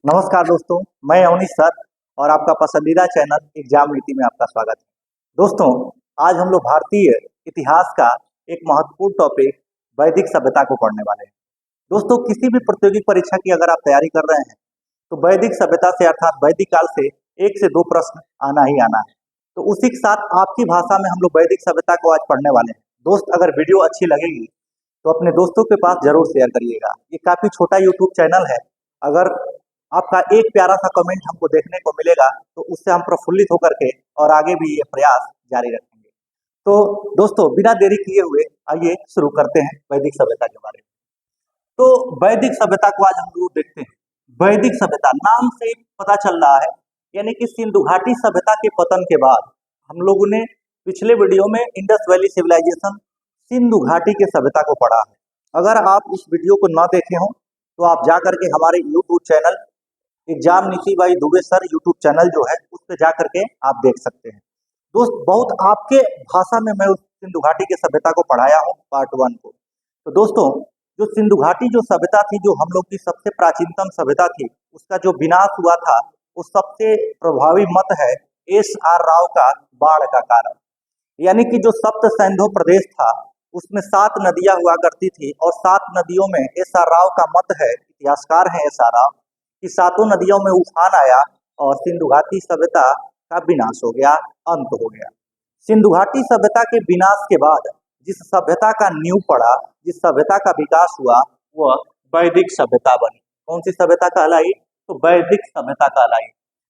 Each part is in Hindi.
नमस्कार दोस्तों, मैं अवनीश सर और आपका पसंदीदा चैनल एग्जाम नीति में आपका स्वागत है। दोस्तों, आज हम लोग भारतीय इतिहास का एक महत्वपूर्ण टॉपिक वैदिक सभ्यता को पढ़ने वाले हैं। दोस्तों, किसी भी प्रतियोगी परीक्षा की अगर आप तैयारी कर रहे हैं तो वैदिक सभ्यता से अर्थात वैदिक काल से 1 से 2 प्रश्न आना ही आना है। तो उसी के साथ आपकी भाषा में हम लोग वैदिक सभ्यता को आज पढ़ने वाले हैं। दोस्त, अगर वीडियो अच्छी लगेगी तो अपने दोस्तों के पास जरूर शेयर करिएगा। ये काफी छोटा यूट्यूब चैनल है। अगर आपका एक प्यारा सा कमेंट हमको देखने को मिलेगा तो उससे हम प्रफुल्लित होकर के और आगे भी ये प्रयास जारी रखेंगे। तो दोस्तों, बिना देरी किए हुए आइए शुरू करते हैं वैदिक सभ्यता के बारे में। तो वैदिक सभ्यता को आज हम लोग देखते हैं। वैदिक सभ्यता नाम से ही पता चल रहा है, यानी कि सिंधु घाटी सभ्यता के पतन के बाद हम लोगों ने पिछले वीडियो में इंडस वैली सिविलाइजेशन सिंधु घाटी के सभ्यता को पढ़ा है। अगर आप उस वीडियो को न देखे हों तो आप जा करके हमारे यूट्यूब चैनल एग्जाम नीति by Dubey sir YouTube channel जो है उस पर जा करके आप देख सकते हैं। दोस्त, बहुत आपके भाषा में मैं उस सिंधु घाटी के सभ्यता को पढ़ाया हूँ पार्ट 1 को। तो दोस्तों, जो सिंधु घाटी जो सभ्यता थी, जो हम लोग की सबसे प्राचीनतम सभ्यता थी, उसका जो विनाश हुआ था वो सबसे प्रभावी मत है एस.आर. राव का बाढ़ का कारण। यानी कि जो सप्त सैंधव प्रदेश था उसमें 7 नदियां हुआ करती थी और 7 नदियों में एस.आर. राव का मत है, इतिहासकार है एस.आर. राव, कि 7 नदियों में उफान आया और सिंधु घाटी सभ्यता का विनाश हो गया, अंत हो गया। सिंधु घाटी सभ्यता के विनाश के बाद जिस सभ्यता का नींव पड़ा, जिस सभ्यता का विकास हुआ, वह वैदिक सभ्यता बनी। कौन सी सभ्यता कहलाई? तो वैदिक सभ्यता कहलाई।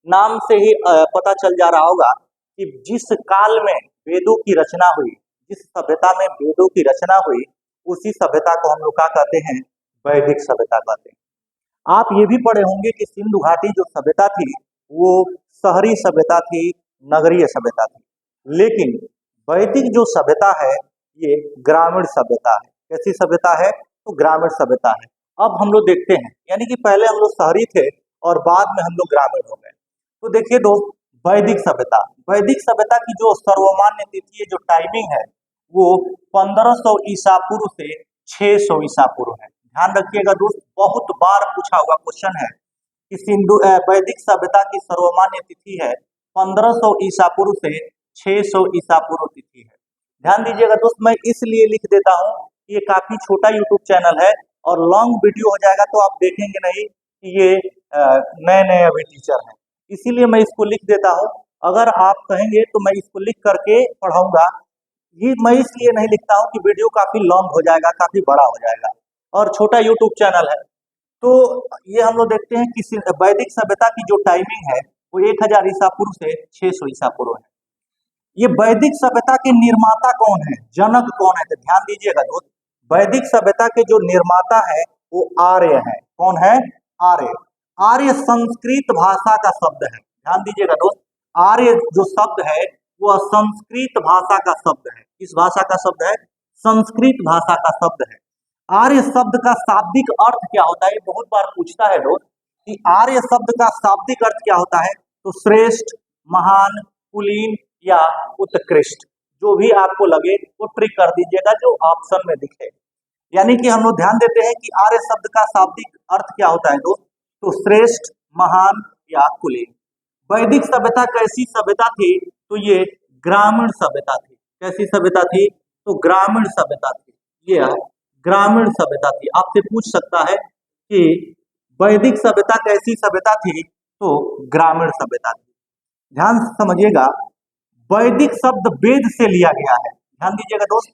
नाम से ही पता चल जा रहा होगा कि जिस काल में वेदों की रचना हुई, जिस सभ्यता में वेदों की रचना हुई, उसी सभ्यता को हम लोग क्या कहते हैं? वैदिक सभ्यता कहते हैं। आप ये भी पढ़े होंगे कि सिंधु घाटी जो सभ्यता थी वो शहरी सभ्यता थी, नगरीय सभ्यता थी। लेकिन वैदिक जो सभ्यता है ये ग्रामीण सभ्यता है। कैसी सभ्यता है? तो ग्रामीण सभ्यता है। अब हम लोग देखते हैं, यानी कि पहले हम लोग शहरी थे और बाद में हम लोग ग्रामीण हो गए। तो देखिए दोस्त, वैदिक सभ्यता की जो सर्वमान्य तिथि है, जो टाइमिंग है, वो 1500 ईसा पूर्व से 600 ईसा पूर्व है। ध्यान रखिएगा दोस्त, बहुत बार पूछा हुआ क्वेश्चन है कि वैदिक सभ्यता की सर्वमान्य तिथि है 1500 ईसा पूर्व से 600 ईसा पूर्व तिथि है। ध्यान दीजिएगा दोस्त, मैं इसलिए लिख देता हूँ कि ये काफी छोटा यूट्यूब चैनल है और लॉन्ग वीडियो हो जाएगा तो आप देखेंगे नहीं कि ये नए नए अभी टीचर हैं, इसीलिए मैं इसको लिख देता हूँ। अगर आप कहेंगे तो मैं इसको लिख करके पढ़ाऊंगा। ये मैं इसलिए नहीं लिखता हूँ कि वीडियो काफी लॉन्ग हो जाएगा, काफी बड़ा हो जाएगा और छोटा यूट्यूब चैनल है। तो ये हम लोग देखते हैं कि वैदिक सभ्यता की जो टाइमिंग है वो 1000 ईसा पूर्व से 600 ईसा पूर्व है। ये वैदिक सभ्यता के निर्माता कौन है, जनक कौन है? तो ध्यान दीजिएगा दोस्त, वैदिक सभ्यता के जो निर्माता है वो आर्य है। कौन है? आर्य। आर्य संस्कृत भाषा का शब्द है। ध्यान दीजिएगा दोस्त, आर्य जो शब्द है वह संस्कृत भाषा का शब्द है। किस भाषा का शब्द है? संस्कृत भाषा का शब्द है। आर्य शब्द का शाब्दिक अर्थ क्या होता है? ये बहुत बार पूछता है दोस्त कि आर्य शब्द का शाब्दिक अर्थ क्या होता है? तो श्रेष्ठ, महान, कुलीन या उत्कृष्ट, जो भी आपको लगे वो ट्रिक कर दीजिएगा जो ऑप्शन में दिखे। यानी कि हम लोग ध्यान देते हैं कि आर्य शब्द का शाब्दिक अर्थ क्या होता है दोस्त? तो श्रेष्ठ, महान या कुलीन। वैदिक सभ्यता कैसी सभ्यता थी? तो ये ग्रामीण सभ्यता थी। कैसी सभ्यता थी? तो ग्रामीण सभ्यता थी। ये ग्रामीण सभ्यता थी। आपसे पूछ सकता है कि वैदिक सभ्यता कैसी सभ्यता थी? तो ग्रामीण सभ्यता थी। ध्यान से समझिएगा, वैदिक शब्द वेद से लिया गया है। ध्यान दीजिएगा दोस्त,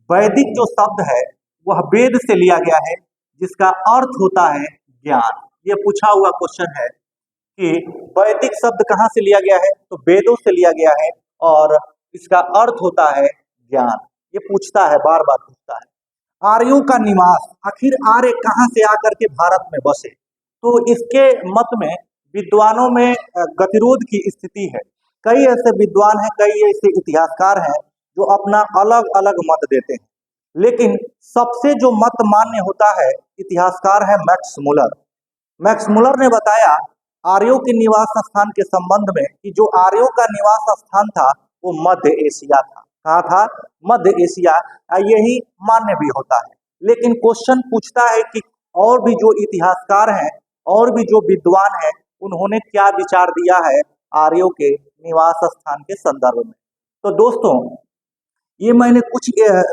वैदिक जो शब्द है वह वेद से लिया गया है, जिसका अर्थ होता है ज्ञान। ये पूछा हुआ क्वेश्चन है कि वैदिक शब्द कहाँ से लिया गया है? तो वेदों से लिया गया है और इसका अर्थ होता है ज्ञान। ये पूछता है, बार बार पूछता है। आर्यों का निवास, आखिर आर्य कहाँ से आकर के भारत में बसे? तो इसके मत में विद्वानों में गतिरोध की स्थिति है। कई ऐसे विद्वान हैं, कई ऐसे इतिहासकार हैं जो अपना अलग अलग मत देते हैं, लेकिन सबसे जो मत मान्य होता है इतिहासकार है मैक्स मुलर। मैक्स मुलर ने बताया आर्यों के निवास स्थान के संबंध में कि जो आर्यों का निवास स्थान था वो मध्य एशिया था। कहा था? मध्य एशिया। यही मान्य भी होता है, लेकिन क्वेश्चन पूछता है कि और भी जो इतिहासकार हैं और भी जो विद्वान है उन्होंने क्या विचार दिया है आर्यों के निवास स्थान के संदर्भ में। तो दोस्तों ये मैंने कुछ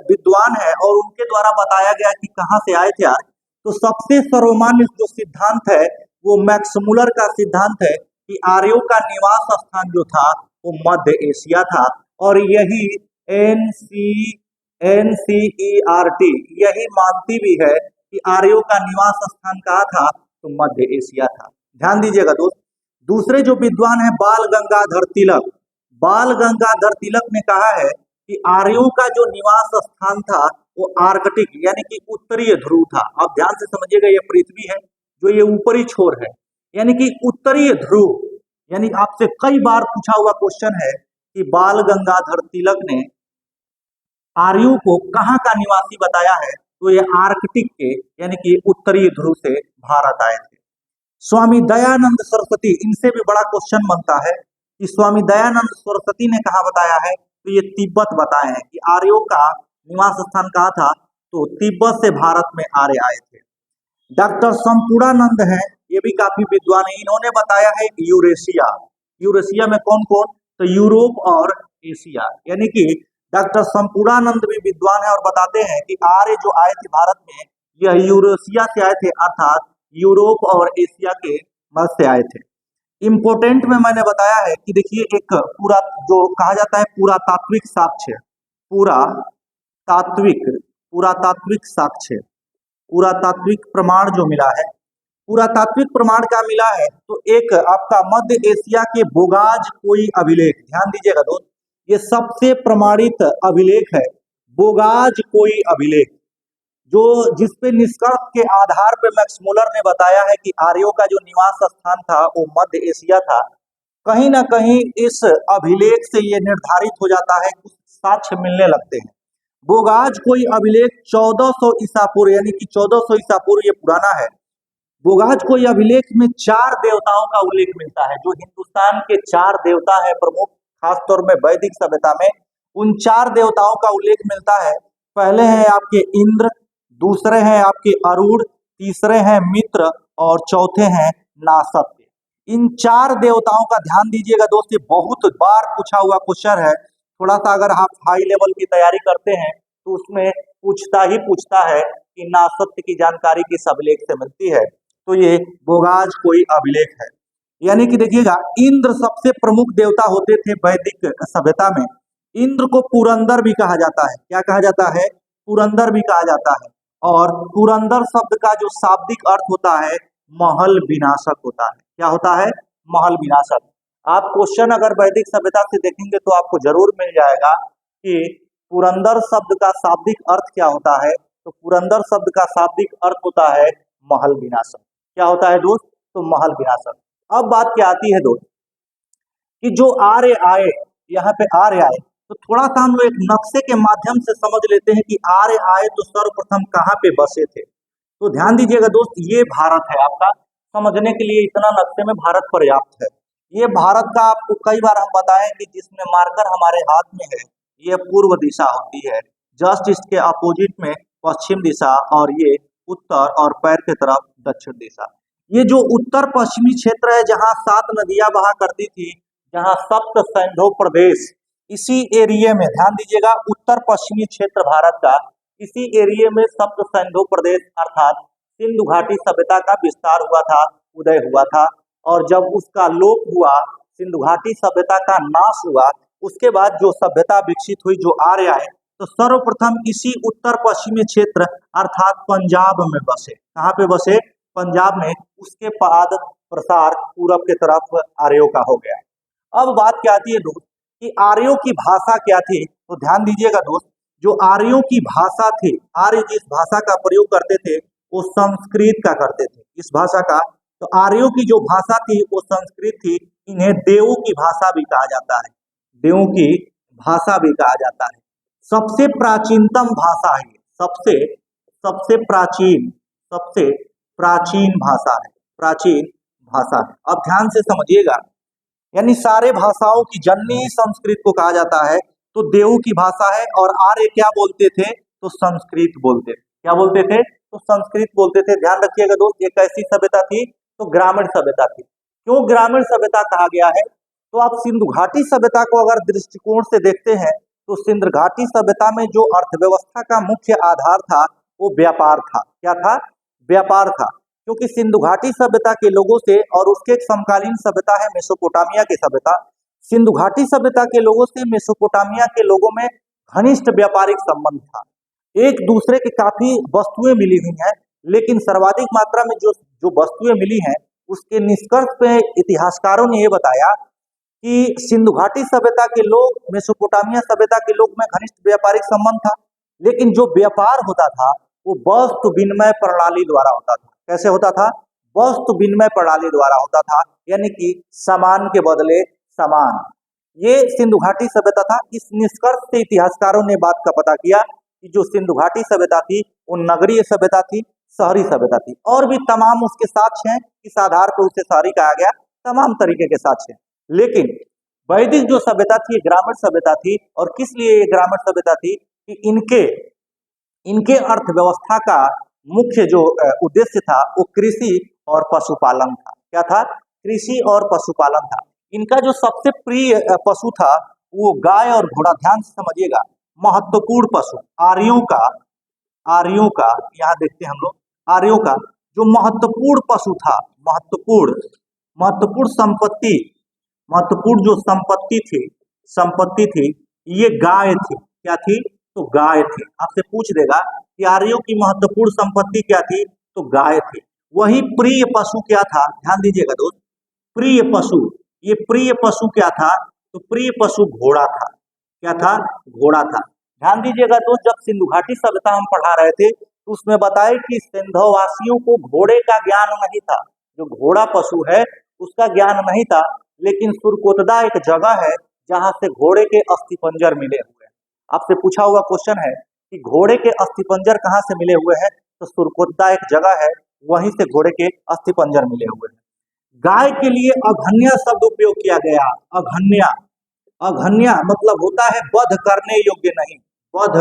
विद्वान है और उनके द्वारा बताया गया कि कहाँ से आए थे यार। तो सबसे सर्वमान्य जो सिद्धांत है वो मैक्स मुलर का सिद्धांत है कि आर्यों का निवास स्थान जो था वो मध्य एशिया था, और यही NCERT यही मानती भी है कि आर्यों का निवास स्थान कहाँ था, तो मध्य एशिया था। ध्यान दीजिएगा दोस्त। दूसरे जो विद्वान है बाल गंगाधर तिलक, बाल गंगाधर तिलक ने कहा है कि आर्यों का जो निवास स्थान था वो आर्कटिक यानी कि उत्तरीय ध्रुव था। आप ध्यान से समझिएगा, ये पृथ्वी है जो ये ऊपरी छोर है, यानी कि उत्तरीय ध्रुव। यानी आपसे कई बार पूछा हुआ क्वेश्चन है कि बाल गंगाधर तिलक ने आर्यों को कहाँ का निवासी बताया है, तो ये आर्कटिक के यानी कि उत्तरीय ध्रुव से भारत आए थे। स्वामी दयानंद सरस्वती, इनसे भी बड़ा क्वेश्चन बनता है कि स्वामी दयानंद सरस्वती ने कहा बताया है, तो ये तिब्बत बताए हैं कि आर्यों का निवास स्थान कहाँ था, तो तिब्बत से भारत में आर्य आए थे। डॉक्टर संपूर्णानंद हैं, ये भी काफी विद्वान है, इन्होंने बताया है यूरेशिया। यूरेशिया में कौन कौन, तो यूरोप और एशिया। यानी कि डॉक्टर संपूर्णानंद भी विद्वान है और बताते हैं कि आर्य जो आए थे भारत में यह यूरेशिया से आए थे, अर्थात यूरोप और एशिया के मध्य से आए थे। इम्पोर्टेंट में मैंने बताया है कि देखिए एक पूरा जो कहा जाता है पुरातात्विक साक्ष्य, पुरातात्विक साक्ष्य, पुरातात्विक प्रमाण जो मिला है, पुरातात्विक प्रमाण क्या मिला है, तो एक आपका मध्य एशिया के बोगाज कोई अभिलेख, ध्यान दीजिएगा दोस्त, ये सबसे प्रमाणित अभिलेख है बोगाज कोई अभिलेख, जो जिसपे निष्कर्ष के आधार पर मैक्स मुलर ने बताया है कि आर्यों का जो निवास स्थान था वो मध्य एशिया था। कहीं ना कहीं इस अभिलेख से ये निर्धारित हो जाता है, कुछ साक्ष्य मिलने लगते हैं। बोगाज कोई अभिलेख 1400 ईसा पूर्व, यानी कि 1400 ईसा पूर्व ये पुराना है। बोगाज कोई अभिलेख में 4 देवताओं का उल्लेख मिलता है, जो हिंदुस्तान के 4 देवता है प्रमुख, खासतौर में वैदिक सभ्यता में उन 4 देवताओं का उल्लेख मिलता है। पहले हैं आपके इंद्र, दूसरे हैं आपके अरुण, तीसरे हैं मित्र और चौथे हैं नासत्य। इन 4 देवताओं का ध्यान दीजिएगा दोस्त, ये बहुत बार पूछा हुआ क्वेश्चन है। थोड़ा सा अगर आप हाई लेवल की तैयारी करते हैं तो उसमें पूछता है कि नासत्य की जानकारी किस अभिलेख से मिलती है, तो ये बोगाज कोई अभिलेख है। यानी कि देखिएगा इंद्र सबसे प्रमुख देवता होते थे वैदिक सभ्यता में। इंद्र को पुरंदर भी कहा जाता है, क्या कहा जाता है, पुरंदर भी कहा जाता है। और पुरंदर शब्द का जो शाब्दिक अर्थ होता है महल विनाशक होता है। क्या होता है, महल विनाशक। आप क्वेश्चन अगर वैदिक सभ्यता से देखेंगे तो आपको जरूर मिल जाएगा कि पुरंदर शब्द का शाब्दिक अर्थ क्या होता है, तो पुरंदर शब्द का शाब्दिक अर्थ होता है महल विनाशक। क्या होता है दोस्त, तो महल विनाशक। अब बात क्या आती है दोस्त कि जो आर्य आए, यहाँ पे आर्य आए, तो थोड़ा सा हम लोग एक नक्शे के माध्यम से समझ लेते हैं कि आर्य आए तो सर्वप्रथम कहाँ पे बसे थे। तो ध्यान दीजिएगा दोस्त, ये भारत है आपका, समझने के लिए इतना नक्शे में भारत पर्याप्त है। ये भारत का आपको कई बार हम बताएं कि जिसमें मार्कर हमारे हाथ में है ये पूर्व दिशा होती है, जस्ट इसके अपोजिट में पश्चिम दिशा, और ये उत्तर और पैर के तरफ दक्षिण दिशा। ये जो उत्तर पश्चिमी क्षेत्र है जहाँ 7 नदियां बहा करती थी, जहाँ सप्त सैंधव प्रदेश, इसी एरिया में ध्यान दीजिएगा, उत्तर पश्चिमी क्षेत्र भारत का, इसी एरिया में सप्त सैंधव प्रदेश अर्थात सिंधु घाटी सभ्यता का विस्तार हुआ था, उदय हुआ था। और जब उसका लोप हुआ, सिंधु घाटी सभ्यता का नाश हुआ, उसके बाद जो सभ्यता विकसित हुई, जो आर्य आए, तो सर्वप्रथम इसी उत्तर पश्चिमी क्षेत्र अर्थात पंजाब में बसे। कहाँ पे बसे, पंजाब में। उसके बाद प्रसार पूरब के तरफ आर्यों का हो गया। अब बात क्या आती है दोस्त कि आर्यों की भाषा क्या थी, तो ध्यान दीजिएगा दोस्त, जो आर्यों की भाषा थी, आर्य जिस भाषा का प्रयोग करते थे वो संस्कृत का करते थे, इस भाषा का। तो आर्यों की जो भाषा थी वो संस्कृत थी। इन्हें देवों की भाषा भी कहा जाता है, देवों की भाषा भी कहा जाता है। सबसे प्राचीनतम भाषा है, सबसे प्राचीन भाषा है, प्राचीन भाषा है। अब ध्यान से समझिएगा, यानी सारे भाषाओं की जननी संस्कृत को कहा जाता है, तो देवों की भाषा है। और आर्य क्या बोलते थे, तो संस्कृत बोलते थे। क्या बोलते थे, तो संस्कृत बोलते थे। ध्यान रखिएगा दोस्त, एक ऐसी सभ्यता थी तो ग्रामीण सभ्यता थी। क्यों ग्रामीण सभ्यता कहा गया है? तो आप सिंधु घाटी सभ्यता को अगर दृष्टिकोण से देखते हैं तो सिंधु घाटी सभ्यता में जो अर्थव्यवस्था का मुख्य आधार था वो व्यापार था। क्या था? व्यापार था। क्योंकि सिंधु घाटी सभ्यता के लोगों से और उसके एक समकालीन सभ्यता है मेसोपोटामिया की सभ्यता, सिंधु घाटी सभ्यता के लोगों से मेसोपोटामिया के लोगों में घनिष्ठ व्यापारिक संबंध था। एक दूसरे की काफी वस्तुएं मिली हुई हैं, लेकिन सर्वाधिक मात्रा में जो जो वस्तुएं मिली हैं उसके निष्कर्ष पे इतिहासकारों ने ये बताया कि सिंधु घाटी सभ्यता के लोग मेसोपोटामिया सभ्यता के लोग में घनिष्ठ व्यापारिक संबंध था, लेकिन जो व्यापार होता था वो वस्तु विनिमय प्रणाली द्वारा होता था। कैसे होता था? वस्तु विनिमय प्रणाली द्वारा होता था, यानी कि सामान के बदले सामान। ये सिंधु घाटी सभ्यता था। इस निष्कर्ष से इतिहासकारों ने बात का पता किया कि जो सिंधु घाटी सभ्यता थी वो नगरीय सभ्यता थी, शहरी सभ्यता थी। और भी तमाम उसके साक्ष्य हैं, इस आधार पर उसे शहरी कहा गया, तमाम तरीके के साक्ष्य हैं। लेकिन वैदिक जो सभ्यता थी ये ग्रामीण सभ्यता थी। और किस लिए ये ग्रामीण सभ्यता थी? कि इनके अर्थव्यवस्था का मुख्य जो उद्देश्य था वो कृषि और पशुपालन था। क्या था? कृषि और पशुपालन था। इनका जो सबसे प्रिय पशु था वो गाय और घोड़ा। ध्यान से समझिएगा, महत्वपूर्ण पशु आर्यों का यहाँ देखते हैं हम लोग, आर्यों का जो महत्वपूर्ण पशु था, महत्वपूर्ण महत्वपूर्ण जो संपत्ति थी ये गाय थी। क्या थी? तो गाय थी। आपसे पूछ देगा कि आर्यों की महत्वपूर्ण संपत्ति क्या थी? तो गाय थी। वही प्रिय पशु क्या था? ध्यान दीजिएगा दोस्त, प्रिय पशु, ये प्रिय पशु क्या था? तो प्रिय पशु घोड़ा था। क्या था? घोड़ा था। ध्यान दीजिएगा दोस्त, जब सिंधु घाटी सभ्यता हम पढ़ा रहे थे तो उसमें बताए कि सिंधुवासियों को घोड़े का ज्ञान नहीं था, जो घोड़ा पशु है उसका ज्ञान नहीं था। लेकिन सुरकोतदा एक जगह है जहां से घोड़े के अस्थिपंजर मिले हुए हैं। आपसे पूछा हुआ क्वेश्चन है कि घोड़े के अस्थिपंजर कहाँ से मिले हुए हैं? तो सुरकोतदा एक जगह है, वहीं से घोड़े के अस्थिपंजर मिले हुए हैं। गाय के लिए अघन्या शब्द उपयोग किया गया। अघन्या मतलब होता है वध करने योग्य नहीं, वध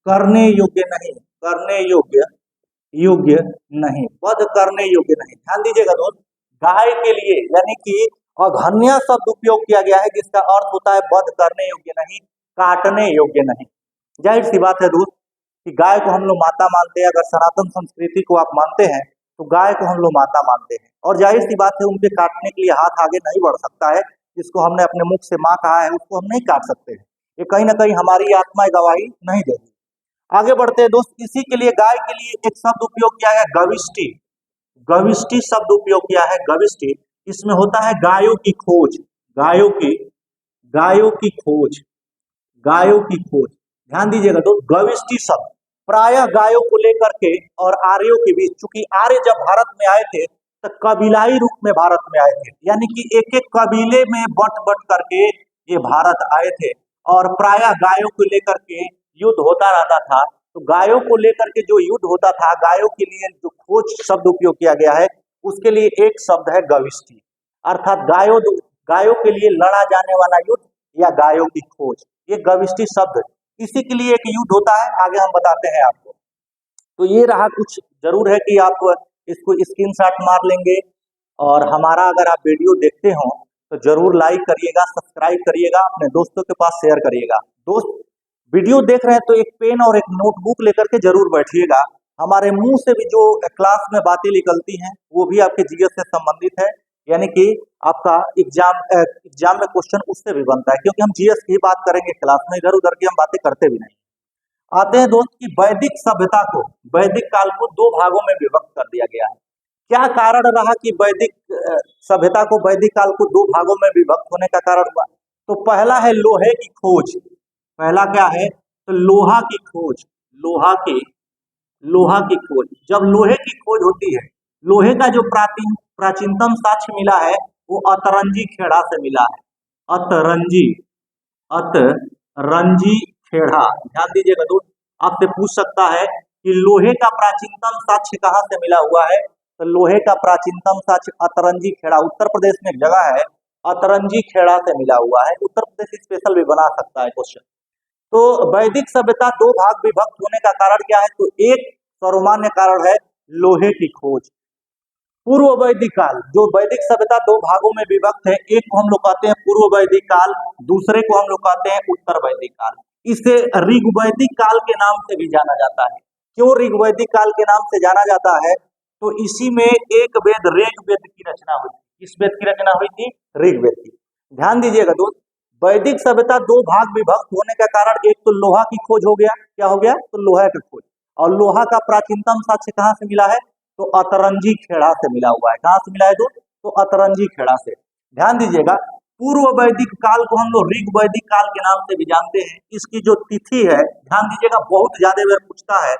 करने योग्य नहीं, करने योग्य नहीं, वध करने योग्य नहीं। ध्यान दीजिएगा दोस्त, गाय के लिए यानी कि अघन्या शब्द उपयोग किया गया है जिसका अर्थ होता है वध करने योग्य नहीं, काटने योग्य नहीं। जाहिर सी बात है दोस्त कि गाय को हम लोग माता मानते हैं। अगर सनातन संस्कृति को आप मानते हैं तो गाय को हम लोग माता मानते हैं। और जाहिर सी बात है उनके काटने के लिए हाथ आगे नहीं बढ़ सकता है। जिसको हमने अपने मुख से माँ कहा है उसको हम नहीं काट सकते हैं। ये कहीं ना कहीं हमारी आत्मा गवाही नहीं देगी। आगे बढ़ते हैं दोस्त, इसी के लिए गाय के लिए एक शब्द उपयोग किया है गविष्टि। गविष्टि शब्द उपयोग किया है, गविष्टि। इसमें होता है गायों की खोज, गायों की गायों की खोज, गायों की खोज। ध्यान दीजिएगा तो गविष्टि शब्द प्रायः गायों को लेकर के और आर्यों के बीच, चूंकि आर्य जब भारत में आए थे तो कबीलाई रूप में भारत में आए थे, यानी कि एक एक कबीले में बट बट करके ये भारत आए थे। और प्रायः गायों को लेकर के युद्ध होता रहता था। तो गायों को लेकर के जो युद्ध होता था, गायों के लिए जो खोज शब्द उपयोग किया गया है उसके लिए एक शब्द है गविष्टि, अर्थात गायों के लिए लड़ा जाने वाला युद्ध या गायों की खोज, ये गविष्टि शब्द। इसी के लिए एक युद्ध होता है, आगे हम बताते हैं आपको। तो ये रहा, कुछ जरूर है कि आप इसको स्क्रीनशॉट मार लेंगे। और हमारा अगर आप वीडियो देखते हो तो जरूर लाइक करिएगा, सब्सक्राइब करिएगा, अपने दोस्तों के पास शेयर करिएगा। दोस्त वीडियो देख रहे हैं तो एक पेन और एक नोटबुक लेकर के जरूर बैठिएगा। हमारे मुंह से भी जो क्लास में बातें निकलती हैं वो भी आपके जीएस से संबंधित है, यानी कि आपका एग्जाम में क्वेश्चन उससे भी बनता है, क्योंकि हम जीएस की बात करेंगे क्लास में, इधर उधर की हम बातें करते भी नहीं। आते हैं दोस्त की वैदिक सभ्यता को, वैदिक काल को दो भागों में विभक्त कर दिया गया है। क्या कारण रहा कि वैदिक सभ्यता को, वैदिक काल को दो भागों में विभक्त होने का कारण हुआ? तो पहला है लोहे की खोज। पहला क्या है? तो लोहा की खोज, लोहा की खोज। जब लोहे की खोज होती है, लोहे का जो प्राचीनतम साक्ष्य मिला है वो अतरंजी खेड़ा से मिला है। अतरंजी खेड़ा। ध्यान दीजिएगा दोस्त, आपसे पूछ सकता है कि लोहे का प्राचीनतम साक्ष्य कहाँ से मिला हुआ है? तो लोहे का प्राचीनतम साक्ष्य अतरंजी खेड़ा, उत्तर प्रदेश में एक जगह है अतरंजी खेड़ा से मिला हुआ है। उत्तर प्रदेश स्पेशल भी बना सकता है क्वेश्चन। तो वैदिक सभ्यता दो भाग विभक्त होने का कारण क्या है? तो एक सर्वमान्य कारण है लोहे की खोज। पूर्व वैदिक काल, जो वैदिक सभ्यता दो भागों में विभक्त है, एक को हम लोग कहते हैं पूर्व वैदिक काल, दूसरे को हम लोग कहते हैं उत्तर वैदिक काल। इसे ऋग्वैदिक काल के नाम से भी जाना जाता है। क्यों ऋग्वैदिक काल के नाम से जाना जाता है? तो इसी में एक वेद ऋग्वेद की रचना हुई। किस वेद की रचना हुई थी? ऋग्वेद की। ध्यान दीजिएगा दोस्त, वैदिक सभ्यता दो भाग विभक्त होने का कारण एक तो लोहा की खोज हो गया। क्या हो गया? तो लोहा की खोज। और लोहा का प्राचीनतम साक्ष्य कहाँ से मिला है? तो अतरंजी खेड़ा से मिला हुआ है। कहाँ से मिला है दोस्त? तो अतरंजी खेड़ा से। ध्यान दीजिएगा, पूर्व वैदिक काल को हम लोग ऋग वैदिक काल के नाम से भी जानते हैं। इसकी जो तिथि है, ध्यान दीजिएगा, बहुत ज्यादा बार पूछता है,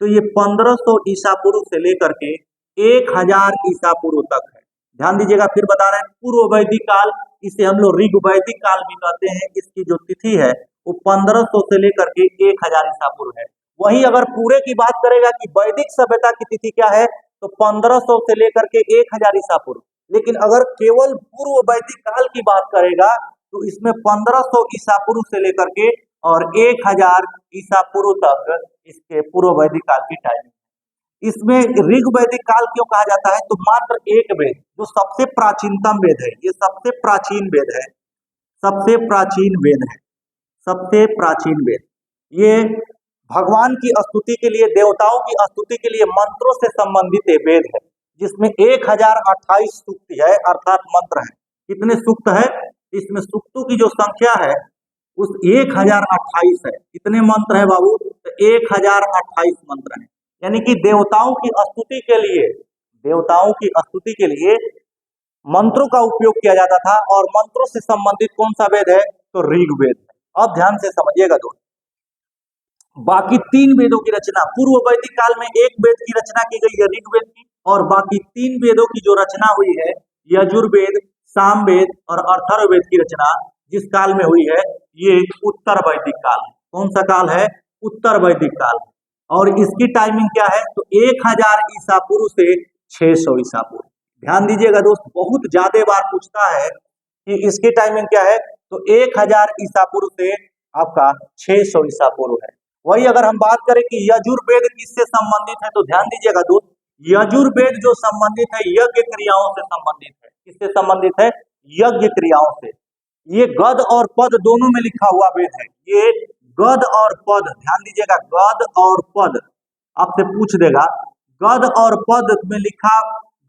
तो ये 1500 ईसा पूर्व से लेकर के 1000 ईसा पूर्व तक है। ध्यान दीजिएगा, फिर बता रहे हैं पूर्व वैदिक काल, इसे हम लोग ऋग वैदिक काल भी कहते हैं। इसकी जो तिथि है वो 1500 से लेकर के 1000 ईसा पूर्व है। वही अगर पूरे की बात करेगा कि वैदिक सभ्यता की तिथि क्या है, तो 1500 से लेकर के 1000 ईसा पूर्व। लेकिन अगर केवल पूर्व वैदिक काल की बात करेगा तो इसमें 1500 ईसा पूर्व से लेकर के और 1000 ईसा पूर्व तक इसके पूर्व वैदिक काल की टाइमिंग। इसमें ऋग वैदिक काल क्यों कहा जाता है? तो मात्र एक वेद जो सबसे प्राचीनतम वेद है, ये सबसे प्राचीन वेद है, सबसे प्राचीन वेद है, सबसे प्राचीन वेद, ये भगवान की स्तुति के लिए, देवताओं की स्तुति के लिए मंत्रों से संबंधित एक वेद है, जिसमें 1028 सूक्त है, अर्थात मंत्र है। कितने सूक्त है? इसमें सूक्तों की जो संख्या है उस 1028 है। कितने मंत्र है बाबू? तो 1028 मंत्र है। यानी कि देवताओं की स्तुति के लिए, देवताओं की स्तुति के लिए मंत्रों का उपयोग किया जाता था। और मंत्रों से संबंधित कौन सा वेद है? तो ऋग्वेद है। अब ध्यान से समझिएगा दोस्त, बाकी तीन वेदों की रचना, पूर्व वैदिक काल में एक वेद की रचना की गई है ऋग्वेद की, और बाकी तीन वेदों की जो रचना हुई है, यजुर्वेद, सामवेद और अथर्ववेद की रचना जिस काल में हुई है, ये उत्तर वैदिक काल है। कौन सा काल है? उत्तर वैदिक काल। और इसकी टाइमिंग क्या है? तो 1000 ईसा पूर्व से 600 ईसा पूर्व। ध्यान दीजिएगा दोस्त, बहुत ज्यादा बार पूछता है कि इसकी टाइमिंग क्या है, तो 1000 ईसा पूर्व से आपका 600 ईसा पूर्व है। वही अगर हम बात करें कि यजुर्वेद किससे संबंधित है, तो ध्यान दीजिएगा दोस्त, यजुर्वेद जो संबंधित है यज्ञ क्रियाओं से संबंधित है। किससे संबंधित है? यज्ञ क्रियाओं से। ये गद और पद दोनों में लिखा हुआ वेद है। ये गद और पद, ध्यान दीजिएगा, गद और पद आपसे पूछ देगा, गद और पद में लिखा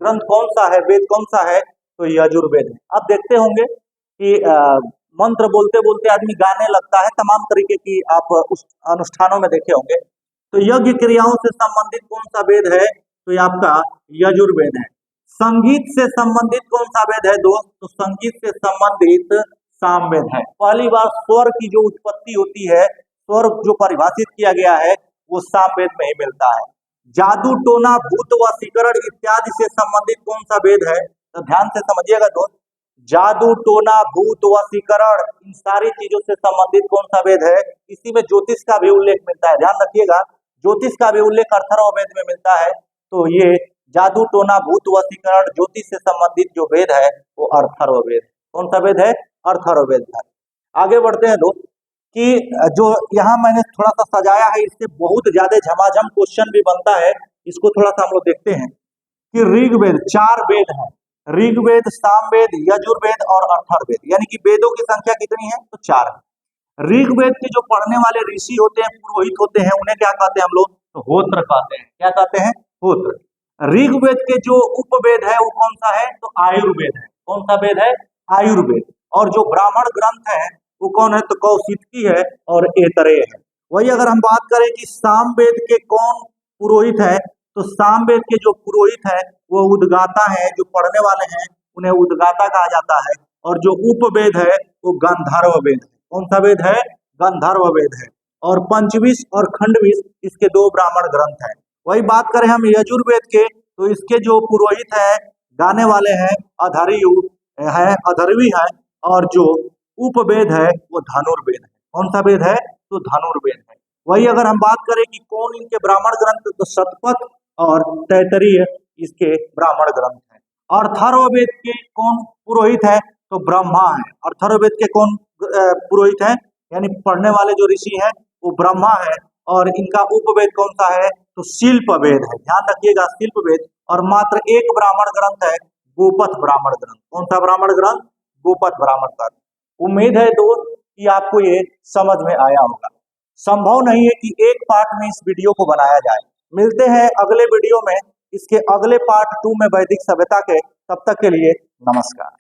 ग्रंथ कौन सा है, वेद कौन सा है? तो यजुर्वेद है। अब देखते होंगे कि मंत्र बोलते बोलते आदमी गाने लगता है, तमाम तरीके की आप उस अनुष्ठानों में देखे होंगे। तो यज्ञ क्रियाओं से संबंधित कौन सा वेद है? तो ये आपका यजुर्वेद है। संगीत से संबंधित कौन सा वेद है दोस्त? तो संगीत से संबंधित सामवेद है। पहली बार स्वर की जो उत्पत्ति होती है, स्वर जो परिभाषित किया गया है, वो सामवेद में ही मिलता है। जादू टोना भूत वशीकरण इत्यादि से संबंधित कौन सा वेद है? तो ध्यान से समझिएगा दोस्त, जादू टोना भूत वशीकरण इन सारी चीजों से संबंधित कौन सा वेद है? इसी में ज्योतिष का भी उल्लेख मिलता है। ध्यान रखिएगा, ज्योतिष का भी उल्लेख अथर्ववेद में मिलता है। तो ये जादू टोना भूत वशीकरण ज्योतिष से संबंधित जो वेद है वो अथर्ववेद। कौन सा वेद है? अथर्ववेद है। आगे बढ़ते हैं दोस्त कि जो यहाँ मैंने थोड़ा सा सजाया है, इससे बहुत ज्यादा झमाझम क्वेश्चन भी बनता है। इसको थोड़ा सा हम लोग देखते हैं कि ऋग्वेद, 4 वेद हैं, ऋग्वेद, सामवेद, यजुर्वेद और अथर्ववेद, यानी कि वेदों की संख्या कितनी है? तो 4 है। ऋग्वेद के जो पढ़ने वाले ऋषि होते हैं, पुरोहित होते हैं, उन्हें क्या कहते हैं हम लोग? तो होत्र कहते हैं। क्या कहते हैं? होत्र। ऋग्वेद के जो उपवेद है वो कौन सा है? तो आयुर्वेद है। कौन सा वेद है? आयुर्वेद। और जो ब्राह्मण ग्रंथ है वो कौन है? तो कौशिकी है और ऐतरेय है। वही अगर हम बात करें कि सामवेद के कौन पुरोहित है, तो सामवेद के जो पुरोहित है वो उद्गाता है। जो पढ़ने वाले हैं उन्हें उद्गाता कहा जाता है। और जो उपवेद है वो गंधर्व वेद है। कौन सा वेद है? गंधर्व वेद है। और पंचविश और खंडविश इसके 2 ब्राह्मण ग्रंथ हैं। वही बात करें हम यजुर्वेद के, तो इसके जो पुरोहित है, गाने वाले हैं, अधर्यु है, अधर्वी है। और जो उपवेद है वो धनुर्वेद है। कौन सा वेद है? तो धनुर्वेद है। वही अगर हम बात करें कि कौन इनके ब्राह्मण ग्रंथ, तो शतपथ और तैतरीय इसके ब्राह्मण ग्रंथ हैं। अथर्ववेद के कौन पुरोहित है? तो ब्रह्मा है। अथर्ववेद के कौन पुरोहित है, यानी पढ़ने वाले जो ऋषि हैं वो ब्रह्मा है। और इनका उपवेद कौन सा है? तो शिल्प वेद है। ध्यान रखिएगा, शिल्प वेद। और मात्र एक ब्राह्मण ग्रंथ है, गोपथ ब्राह्मण ग्रंथ। कौन सा ब्राह्मण ग्रंथ? गोपथ ब्राह्मण ग्रंथ। उम्मीद है दोस्त कि आपको ये समझ में आया होगा। संभव नहीं है कि एक पार्ट में इस वीडियो को बनाया जाए। मिलते हैं अगले वीडियो में, इसके अगले पार्ट 2 में वैदिक सभ्यता के। तब तक के लिए नमस्कार।